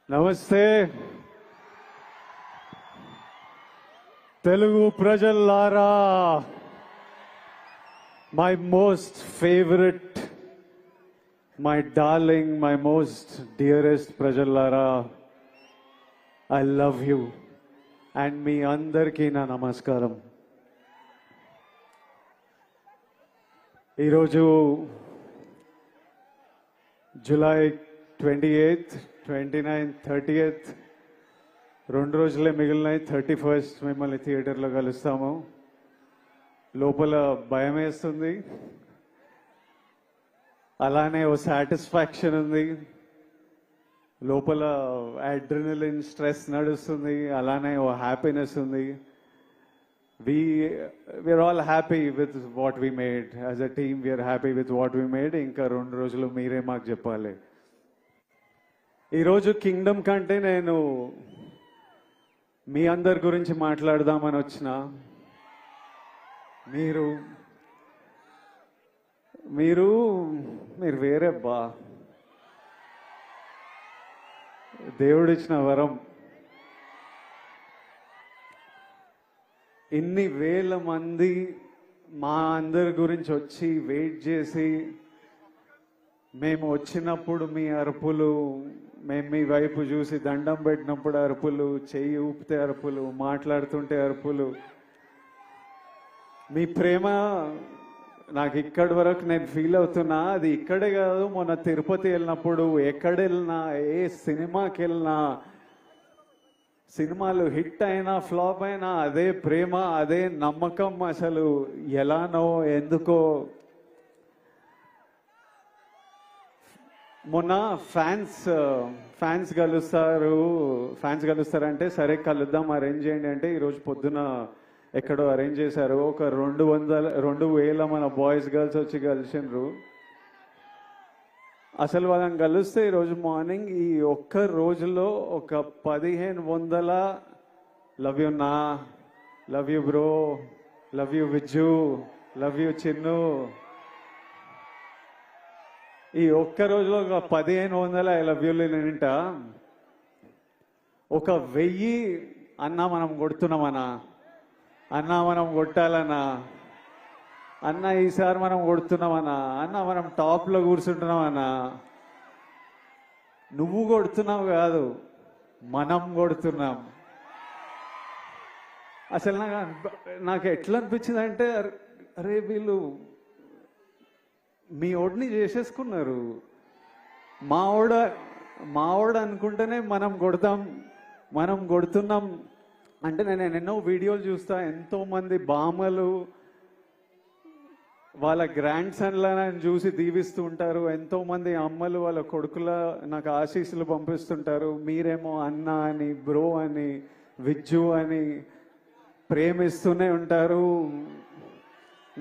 నమస్తే Telugu ప్రజల్లారా, my most favorite, my darling, my most dearest ప్రజల్లారా, I love you and మీ అందరికీ నా నమస్కారం. ఈరోజు జూలై 28th, 29th, 30th 2 రోజులే మిగిలినాయి. 31st మిమ్మల్ని థియేటర్లో కలుస్తాము. లోపల భయం వేస్తుంది, అలానే ఓ సాటిస్ఫాక్షన్ ఉంది. లోపల అడ్రినలిన్ స్ట్రెస్ నడుస్తుంది, అలానే ఓ హ్యాపీనెస్ ఉంది. we're all happy with what we made. As a team we are happy with what we made. ఇంకా 2 రోజులు మీరే మాకు చెప్పాలి. ఈరోజు కింగ్డమ్ కంటే నేను మీ అందరి గురించి మాట్లాడదామని వచ్చిన. మీరు మీరు మీరు వేరే బా, దేవుడిచ్చిన వరం. ఇన్ని వేల మంది మా అందరి గురించి వచ్చి వెయిట్ చేసి, మేము వచ్చినప్పుడు మీ అరుపులు, మేము మీ వైపు చూసి దండం పెట్టినప్పుడు అరుపులు, చెయ్యి ఊపితే అరుపులు, మాట్లాడుతుంటే అరుపులు, మీ ప్రేమ నాకు ఇక్కడి వరకు నేను ఫీల్ అవుతున్నా. అది ఇక్కడే కాదు, మొన్న తిరుపతి వెళ్ళినప్పుడు, ఎక్కడ వెళ్ళినా, ఏ సినిమాకి వెళ్ళినా, సినిమాలు హిట్ అయినా ఫ్లాప్ అయినా అదే ప్రేమ, అదే నమ్మకం. అసలు ఎలానో ఎందుకో. మొన్న ఫ్యాన్స్ కలుస్తారంటే సరే కలుద్దాం, అరేంజ్ చేయండి అంటే ఈరోజు పొద్దున ఎక్కడో అరేంజ్ చేశారు. ఒక 2,000 మన బాయ్స్ గర్ల్స్ వచ్చి కలిసిండ్రు. అసలు వాళ్ళని కలిస్తే ఈరోజు మార్నింగ్ ఈ ఒక్క రోజులో ఒక 1,500 లవ్ యూ నా, love you bro, love you Vijju, love you Chinnu, ఈ ఒక్క రోజులో ఒక 1,500 ఐ లవ్ యూలు నింట. ఒక 1000 అన్నా మనం కొడుతున్నామన్నా, అన్నా మనం కొట్టాలన్నా, అన్న ఈసారి మనం కొడుతున్నామన్నా, అన్న మనం టాప్లో కూర్చుంటున్నామన్నా. నువ్వు కొడుతున్నావు కాదు, మనం కొడుతున్నాం. అసలు నాకు ఎట్లా అనిపించింది అంటే, అరే వీళ్ళు మీ ఓడిని చేసేసుకున్నారు. మా ఓడ అనుకుంటేనే మనం కొడుతున్నాం అంటే. నేను ఎన్నో వీడియోలు చూస్తా, ఎంతో మంది బామ్మలు వాళ్ళ గ్రాండ్ సన్లను చూసి దీవిస్తూ ఉంటారు. ఎంతో మంది అమ్మలు వాళ్ళ కొడుకుల నాకు ఆశీస్సులు పంపిస్తుంటారు. మీరేమో అన్న అని, బ్రో అని, విజ్జు అని ప్రేమిస్తూనే ఉంటారు.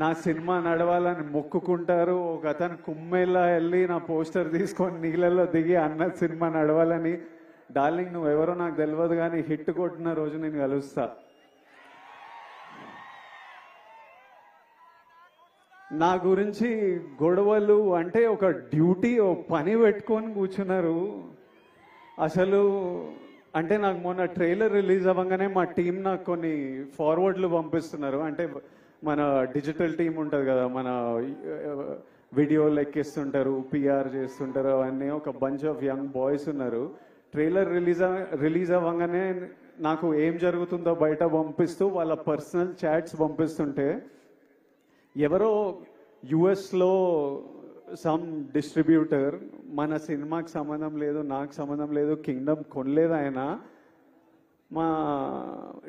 నా సినిమా నడవాలని మొక్కుకుంటారు. ఒక అతను కుమ్మేలా వెళ్ళి నా పోస్టర్ తీసుకొని నీళ్ళల్లో దిగి అన్న సినిమా నడవాలని. డార్లింగ్ నువ్వెవరో నాకు తెలియదు, కానీ హిట్ కొట్టిన రోజు నేను కలుస్తా. నా గురించి గొడవలు అంటే ఒక డ్యూటీ, ఓ పని పెట్టుకొని కూర్చున్నారు. అసలు అంటే నాకు మొన్న ట్రైలర్ రిలీజ్ అవ్వగానే మా టీం నాకు కొన్ని ఫార్వర్డ్లు పంపిస్తున్నారు. అంటే మన డిజిటల్ టీం ఉంటుంది కదా, మన వీడియోలు ఎక్కిస్తుంటారు, పిఆర్ చేస్తుంటారు, అవన్నీ ఒక బంచ్ ఆఫ్ యంగ్ బాయ్స్ ఉన్నారు. ట్రైలర్ రిలీజ్ అవ్వగానే నాకు ఏం జరుగుతుందో బయట పంపిస్తూ వాళ్ళ పర్సనల్ చాట్స్ పంపిస్తుంటే, ఎవరో యుఎస్లో సమ్ డిస్ట్రిబ్యూటర్, మన సినిమాకి సంబంధం లేదు, నాకు సంబంధం లేదు, కింగ్డమ్ కొనలేదు ఆయన, మా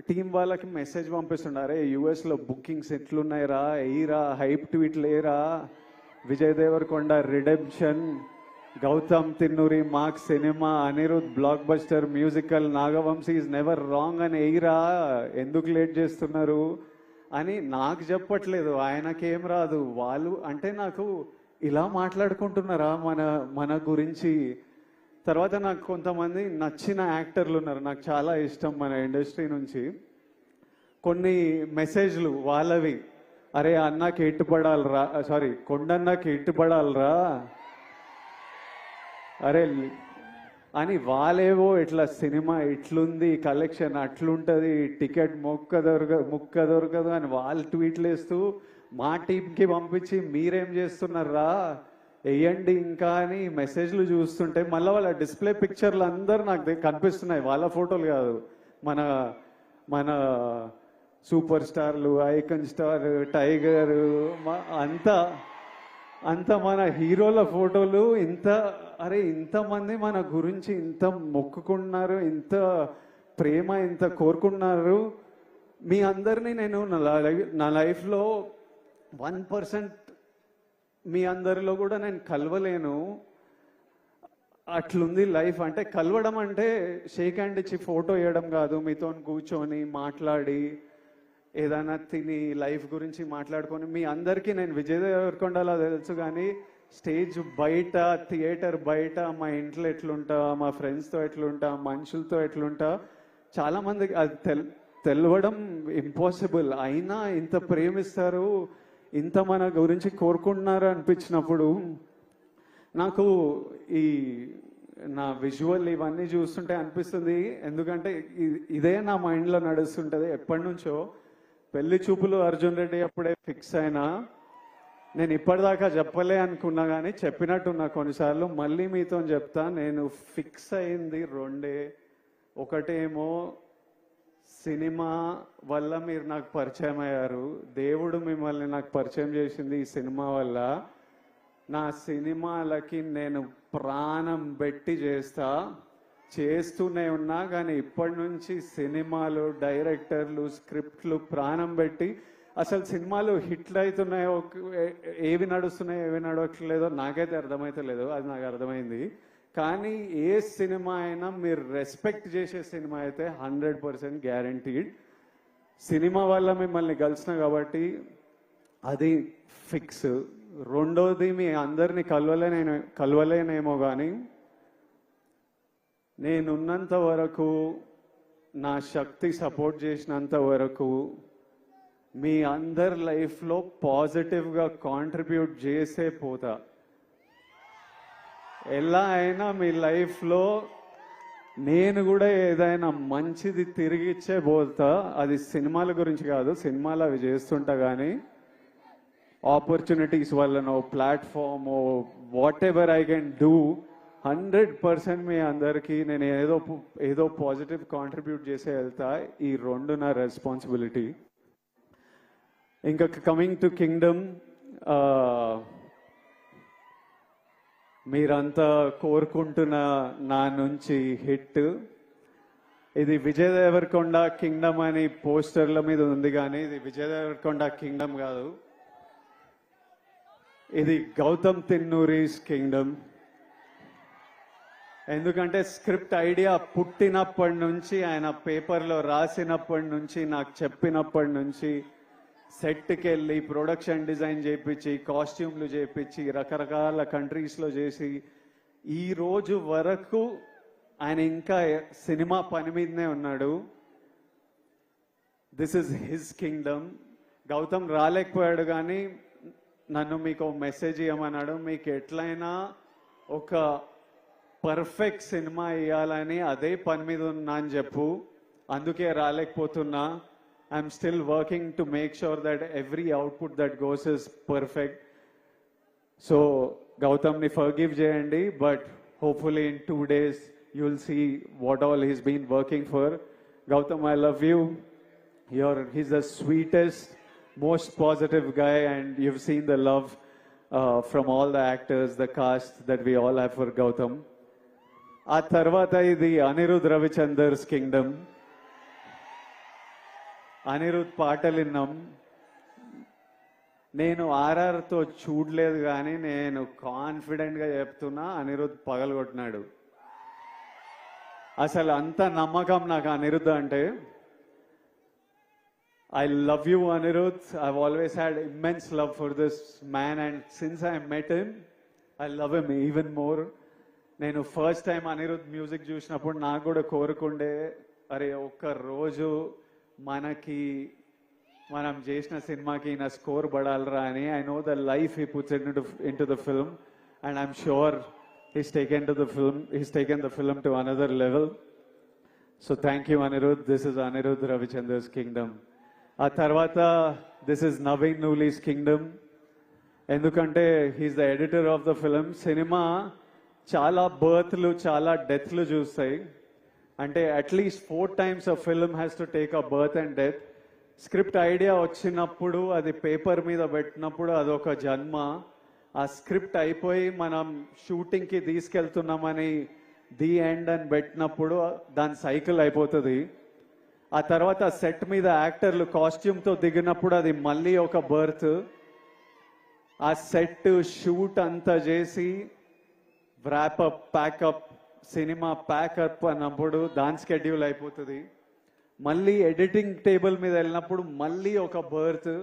టీం వాళ్ళకి మెసేజ్ పంపిస్తుండారే, యుఎస్లో బుకింగ్స్ ఎట్లున్నాయిరా, ఎయిరా, హైప్ ట్వీట్లు ఏరా, Vijay Deverakonda redemption, Gautam Tinnanuri mark cinema, Anirudh blockbuster musical, Nagavamsi is never wrong అని ఎయిరా, ఎందుకు లేట్ చేస్తున్నారు అని నాకు చెప్పట్లేదు. ఆయనకేం రాదు. వాళ్ళు అంటే నాకు ఇలా మాట్లాడుకుంటున్నారా మన గురించి. తర్వాత నాకు కొంతమంది నచ్చిన యాక్టర్లు ఉన్నారు, నాకు చాలా ఇష్టం మన ఇండస్ట్రీ నుంచి. కొన్ని మెసేజ్లు వాళ్ళవి, అరే అన్నకి ఎట్టుపడాలరా, సారీ కొండన్నకి ఎట్టుపడాలరా, అరే అని వాళ్ళేవో ఇట్లా సినిమా ఇట్లుంది, కలెక్షన్ అట్లుంటుంది, టికెట్ ముక్క దొరకదు అని వాళ్ళు ట్వీట్లు వేస్తూ మా టీంకి పంపించి మీరేం చేస్తున్నారా వేయండి ఇంకా అని మెసేజ్లు చూస్తుంటే మళ్ళీ వాళ్ళ డిస్ప్లే పిక్చర్లు అందరు నాకు కనిపిస్తున్నాయి. వాళ్ళ ఫోటోలు కాదు, మన మన సూపర్ స్టార్లు, ఐకన్ స్టార్, టైగర్, అంత మన హీరోల ఫోటోలు. ఇంతమంది మన గురించి ఇంత మొక్కుకున్నారు, ఇంత ప్రేమ ఇంత కోరుకున్నారు. మీ అందరినీ నేను నా లైఫ్లో 1% మీ అందరిలో కూడా నేను కలవలేను. అట్లుంది లైఫ్. అంటే కలవడం అంటే షేక్ హ్యాండ్ ఇచ్చి ఫోటో వేయడం కాదు, మీతో కూర్చొని మాట్లాడి ఏదైనా తిని లైఫ్ గురించి మాట్లాడుకొని. మీ అందరికీ నేను విజయ్ దేవరకొండలా తెలుసు, కానీ స్టేజ్ బయట, థియేటర్ బయట, మా ఇంట్లో ఎట్లుంటా, మా ఫ్రెండ్స్తో ఎట్లుంటా, మనుషులతో ఎట్లుంటా, చాలామందికి అది తెలవడం ఇంపాసిబుల్. అయినా ఇంత ప్రేమిస్తారు, ఇంత మన గురించి కోరుకుంటున్నారు అనిపించినప్పుడు నాకు ఈ నా విజువల్ ఇవన్నీ చూస్తుంటే అనిపిస్తుంది. ఎందుకంటే ఇదే నా మైండ్లో నడుస్తుంటుంది ఎప్పటి నుంచో. పెళ్లి చూపులు అర్జున్ రెడ్డి అప్పుడే ఫిక్స్ అయినా, నేను ఇప్పటిదాకా చెప్పలే అనుకున్నా కానీ చెప్పినట్టున్నా కొన్నిసార్లు. మళ్ళీ మీతో చెప్తా, నేను ఫిక్స్ అయింది రెండే. ఒకటేమో సినిమా వల్ల మీరు నాకు పరిచయం అయ్యారు, దేవుడు మిమ్మల్ని నాకు పరిచయం చేసింది ఈ సినిమా వల్ల. నా సినిమాలకి నేను ప్రాణం పెట్టి చేస్తూనే ఉన్నా, కానీ ఇప్పటి నుంచి సినిమాలు, డైరెక్టర్లు, స్క్రిప్ట్లు ప్రాణం పెట్టి, అసలు సినిమాలు హిట్లు అవుతున్నాయో, ఏవి నడుస్తున్నాయో ఏవి నడవట్లేదో నాకైతే అర్థమైతలేదు, అది నాకు అర్థమైంది. కానీ ఏ సినిమా అయినా మీరు రెస్పెక్ట్ చేసే సినిమా అయితే 100% గ్యారంటీడ్. సినిమా వల్ల మిమ్మల్ని కలిసిన కాబట్టి అది ఫిక్స్. రెండోది, మీ అందరినీ కలవలేనేమో కానీ నేనున్నంత వరకు, నా శక్తి సపోర్ట్ చేసినంత వరకు మీ అందరి లైఫ్లో పాజిటివ్గా కాంట్రిబ్యూట్ చేసే పోతా. ఎలా అయినా మీ లైఫ్లో నేను కూడా ఏదైనా మంచిది తిరిగి ఇచ్చే పోతా. అది సినిమాల గురించి కాదు, సినిమాలు అవి చేస్తుంటా, కానీ ఆపర్చునిటీస్ వల్లనో, platform, what ever I can do, 100% మీ అందరికీ నేను ఏదో పాజిటివ్ కాంట్రిబ్యూట్ చేసే వెళ్తా. ఈ రెండు నా రెస్పాన్సిబిలిటీ. ఇంకా కమింగ్ టు కింగ్డమ్, మీరంతా కోరుకుంటున్న నా నుంచి హిట్. ఇది విజయ్ దేవరకొండ కింగ్డమ్ అని పోస్టర్ల మీద ఉంది, కానీ ఇది విజయ్ దేవరకొండ కింగ్డమ్ కాదు, ఇది గౌతమ్ తిన్నూరీస్ కింగ్డమ్. ఎందుకంటే స్క్రిప్ట్ ఐడియా పుట్టినప్పటి నుంచి, ఆయన పేపర్లో రాసినప్పటి నుంచి, నాకు చెప్పినప్పటి నుంచి, సెట్కి వెళ్ళి ప్రొడక్షన్ డిజైన్ చేయించి, కాస్ట్యూమ్లు చేయించి, రకరకాల కంట్రీస్లో చేసి, ఈ రోజు వరకు ఆయన ఇంకా సినిమా పని మీదనే ఉన్నాడు. This is his kingdom. Gautam రాలేకపోయాడు, కానీ నన్ను మీకు మెసేజ్ ఇవ్వమన్నాడు. మీకు ఎట్లయినా ఒక పర్ఫెక్ట్ సినిమా ఇవ్వాలని అదే పని మీద ఉన్నా అని చెప్పు. అందుకే రాలేకపోతున్నా. I'm still working to make sure that every output that goes is perfect. So, Gautam ni forgive jayandi, but hopefully in 2 days you'll see what all he's been working for. Gautam, I love you. He's the sweetest, most positive guy, and you've seen the love from all the actors, the cast that we all have for Gautam. Aa tarvata idi Anirudh Ravichander's kingdom. Anirudh పాటలు విన్నాం. నేను ఆర్ఆర్తో చూడలేదు, కానీ నేను కాన్ఫిడెంట్గా చెప్తున్నా, అనిరుద్ పగలగొట్టినాడు. అసలు అంత నమ్మకం నాకు అనిరుద్ అంటే. I love you, Anirudh. I've always had immense love for this man, and since I met him, I love him even more. నేను ఫస్ట్ టైం అనిరుద్ మ్యూజిక్ చూసినప్పుడు నాకు కూడా కోరుకుండే, అరే ఒక్క రోజు మనం చేసిన సినిమాకి నా స్కోర్ పడాలరా అని. I know the life he puts into the film, and I'm sure he's taken the film to another level. So thank you, Anirudh. This is Anirudh Ravichandra's Kingdom. ఆ తర్వాత this is Naveen Nooli's Kingdom. ఎందుకంటే he's the editor of the film. Cinema చాలా బర్త్లు చాలా డెత్లు చూస్తాయి. అంటే at least 4 times a film has to take a birth and death. Script idea వచ్చినప్పుడు అది paper మీద పెట్టినప్పుడు అదొక జన్మ. ఆ స్క్రిప్ట్ అయిపోయి మనం షూటింగ్కి తీసుకెళ్తున్నామని ది ఎండ్ అని పెట్టినప్పుడు దాని సైకిల్ అయిపోతుంది. ఆ తర్వాత సెట్ మీద యాక్టర్లు కాస్ట్యూమ్తో దిగినప్పుడు అది మళ్ళీ ఒక బర్త్. ఆ సెట్ షూట్ అంతా చేసి వ్రాపప్ ప్యాకప్ సినిమా ప్యాకప్ అన్నప్పుడు దాని స్కెడ్యూల్ అయిపోతుంది. మళ్ళీ ఎడిటింగ్ టేబుల్ మీద వెళ్ళినప్పుడు మళ్ళీ ఒక బర్త్.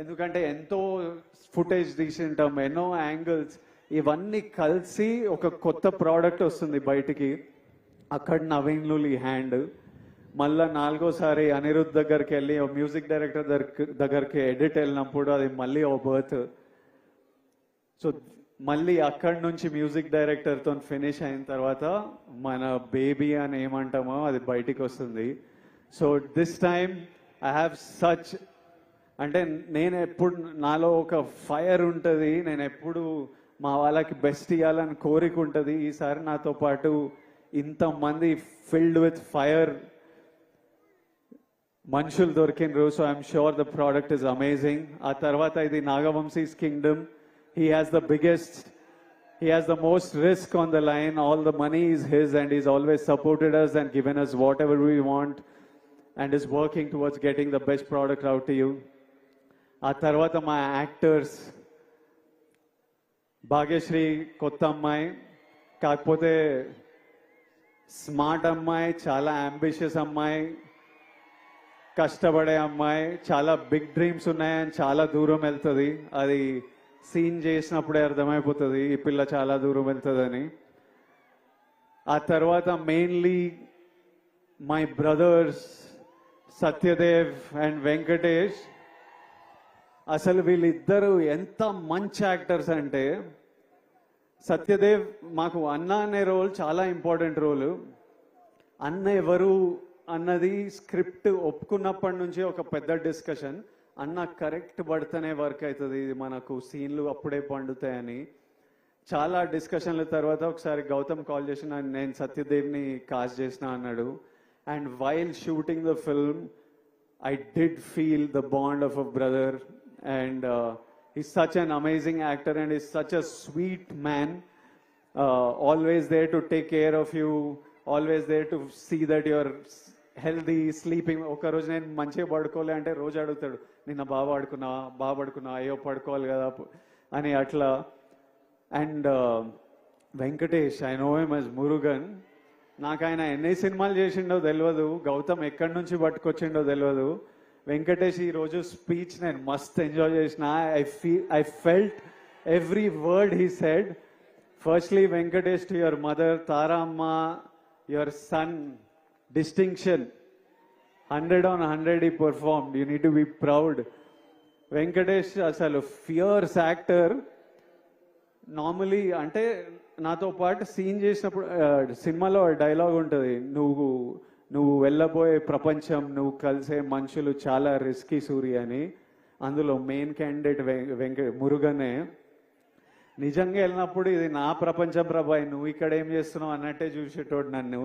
ఎందుకంటే ఎంతో ఫుటేజ్ తీసింటాం, ఎన్నో యాంగిల్స్, ఇవన్నీ కలిసి ఒక కొత్త ప్రోడక్ట్ వస్తుంది బయటికి. అక్కడ నవీన్ నూలి హ్యాండ్. మళ్ళా 4వసారి అనిరుద్ధ్ దగ్గరికి వెళ్ళి మ్యూజిక్ డైరెక్టర్ దగ్గరికి ఎడిట్ వెళ్ళినప్పుడు అది మళ్ళీ ఒక బర్త్. సో మళ్ళీ అక్కడి నుంచి మ్యూజిక్ డైరెక్టర్తో ఫినిష్ అయిన తర్వాత మన బేబీ అని ఏమంటామో అది బయటికి వస్తుంది. So this time I have such, అంటే నేను ఎప్పుడు నాలో ఒక ఫైర్ ఉంటుంది, నేను ఎప్పుడు మా వాళ్ళకి బెస్ట్ ఇవ్వాలని కోరిక ఉంటుంది. ఈసారి నాతో పాటు ఇంతమంది ఫిల్డ్ విత్ ఫైర్ మనుషులు దొరికినరు. So I'm sure the product is amazing. ఆ తర్వాత ఇది Nagavamsi's kingdom. He has the most risk on the line. All the money is his and he's always supported us and given us whatever we want and is working towards getting the best product out to you. ఆ తర్వాత మా actors, Bhagyashree కొత్త అమ్మాయి, కాకపోతే smart అమ్మాయి, చాలా ambitious అమ్మాయి, కష్టపడే అమ్మాయి, చాలా బిగ్ డ్రీమ్స్ ఉన్నాయని చాలా దూరం వెళ్తుంది. అది సీన్ చేసినప్పుడే అర్థమైపోతుంది ఈ పిల్ల చాలా దూరం వెళ్తుందని. ఆ తర్వాత mainly my brothers Satyadev and Venkatesh. అసలు వీళ్ళిద్దరూ ఎంత మంచి యాక్టర్స్ అంటే, సత్యదేవ్ మాకు అన్న అనే రోల్ చాలా ఇంపార్టెంట్ రోల్. అన్న ఎవరు అన్నది స్క్రిప్ట్ ఒప్పుకున్నప్పటి నుంచి ఒక పెద్ద డిస్కషన్. అన్న కరెక్ట్ పడితేనే వర్క్ అవుతుంది, ఇది మనకు సీన్లు అప్పుడే పండుతాయని చాలా డిస్కషన్ల తర్వాత ఒకసారి గౌతమ్ కాల్ చేసిన, నేను సత్యదేవ్ని కాస్ట్ చేసిన అన్నాడు. And while shooting the film I did feel the bond of a brother. And he's such an amazing actor and he's such a sweet man, always there to take care of you, always there to see that you're healthy, sleeping. ఒక రోజు నేను మంచిగా పడుకోలే అంటే రోజు అడుగుతాడు, నిన్న బాగా పడుకున్నా, అయ్యో పడుకోవాలి కదా అని అట్లా. And Venkatesh, I know him as Murugan. నాకు ఆయన ఎన్ని సినిమాలు చేసిండో తెలియదు, గౌతమ్ ఎక్కడి నుంచి పట్టుకొచ్చిండో తెలియదు. వెంకటేష్ ఈరోజు స్పీచ్ నేను మస్త్ ఎంజాయ్ చేసిన. I felt every word he said. Firstly Venkatesh, to your mother Tara అమ్మ, your son distinction, 100 on 100 he performed. You need to be proud. Venkatesh asalu fierce actor. Normally అంటే నాతో పాటు సీన్ చేసినప్పుడు సినిమాలో డైలాగ్ ఉంటుంది, నువ్వు వెళ్ళబోయే ప్రపంచం, నువ్వు కలిసే మనుషులు చాలా రిస్కీ సూర్య అని. అందులో మెయిన్ క్యాండిడేట్ మురుగనే. నిజంగా వెళ్ళినప్పుడు ఇది నా ప్రపంచం ప్రభాయ్, నువ్వు ఇక్కడ ఏం చేస్తున్నావు అన్నట్టే చూసేటోడు నన్ను.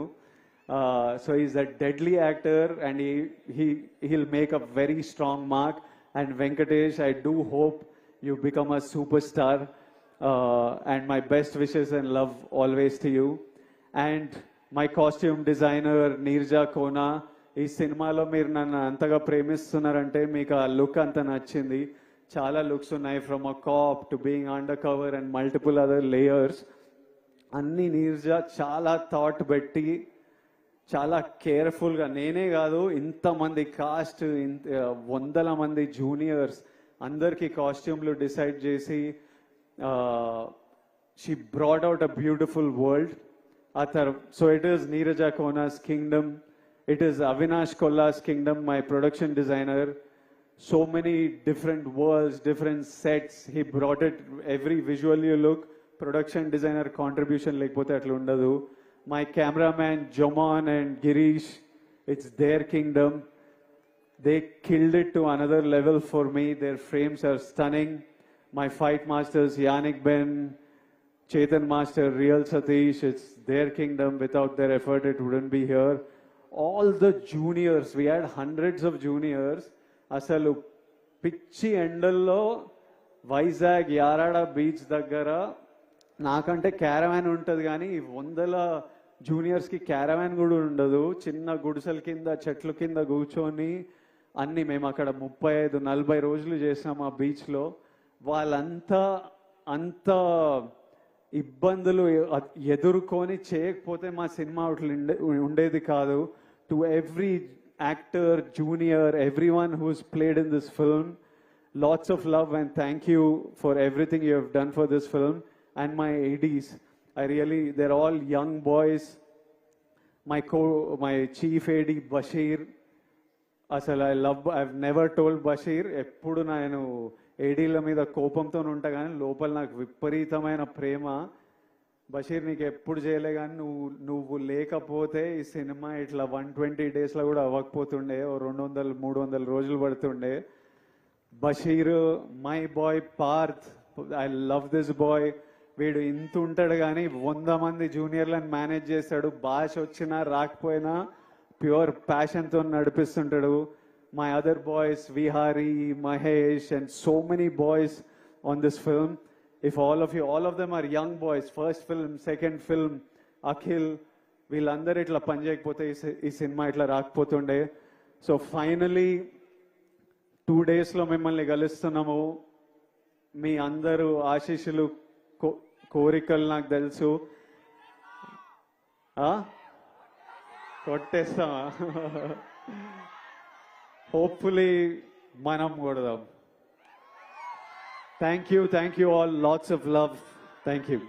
So he's a deadly actor and he'll make a very strong mark. And Venkatesh, I do hope you become a superstar, and my best wishes and love always to you. And my costume designer Neerja Kona, ఈ సినిమాలో మీరు నన్ను అంతగా ప్రేమిస్తున్నారంటే మీకు ఆ look అంత నచ్చింది. చాలా లుక్స్ ఉన్నాయి, from a cap to being under cover and multiple other layers. అన్ని నీర్జా చాలా థాట్ పెట్టి చాలా కేర్ఫుల్గా, నేనే కాదు ఇంతమంది కాస్ట్, వందల మంది జూనియర్స్ అందరికీ కాస్ట్యూమ్లు డిసైడ్ చేసి she brought out a beautiful world. So it is Neeraja Kona's kingdom, it is Avinash Kolla's kingdom, my production designer. So many different worlds, different sets. He brought it, every visual you look, production designer contribution లేకపోతే అట్లా ఉండదు. My cameraman Jomon and Girish, it's their kingdom. They killed it to another level for me. Their frames are stunning. My fight masters Yannick Ben, Chetan Master, Real Satish, it's their kingdom. Without their effort, it wouldn't be here. All the juniors, we had hundreds of juniors. Asalu పిచ్చి ఎండల్లో Vizag Yarada beach దగ్గర నాకంటే caravan ఉంటుంది కానీ 100 జూనియర్స్కి caravan కూడా ఉండదు. చిన్న గుడిసెల కింద చెట్ల కింద కూర్చొని అన్ని మేము అక్కడ 35-40 రోజులు చేసాం ఆ బీచ్లో. వాళ్ళంతా అంత ఇబ్బందులు ఎదుర్కొని చేయకపోతే మా సినిమా ఉండేది కాదు. To every actor, junior, everyone who's played in this film, lots of love and thank you for everything you have done for this film. And my ADs, they're all young boys. My chief AD Bashir, అసలు I've never told Bashir, ఎప్పుడు నేను ఏడీల మీద కోపంతో ఉంటా కానీ లోపల నాకు విపరీతమైన ప్రేమ. బషీర్ నీకు ఎప్పుడు చేయలే కానీ నువ్వు లేకపోతే ఈ సినిమా ఇట్లా 120 డేస్లో కూడా అవ్వకపోతుండే, 200-300 రోజులు పడుతుండే. Basheer, my boy Parth, I love this boy. వీడు ఇంత ఉంటాడు కానీ 100 మంది జూనియర్లను మేనేజ్ చేస్తాడు. భాష వచ్చినా రాకపోయినా pure ప్యాషన్తో నడిపిస్తుంటాడు. My other boys, Vihari, Mahesh, and so many boys on this film. If all of them are young boys, first film, second film, Akhil, వీళ్ళందరూ ఇట్లా పని చేయకపోతే ఈ సినిమా ఇట్లా రాకపోతుండే. సో ఫైనలీ 2 daysలో మిమ్మల్ని కలుస్తున్నాము. మీ అందరూ ఆశీస్సులు, కోరికలు నాకు తెలుసు. కొట్టేస్తామా? హోప్ఫుల్లీ మనం కొడదాం. Thank you all. Lots of love. Thank you.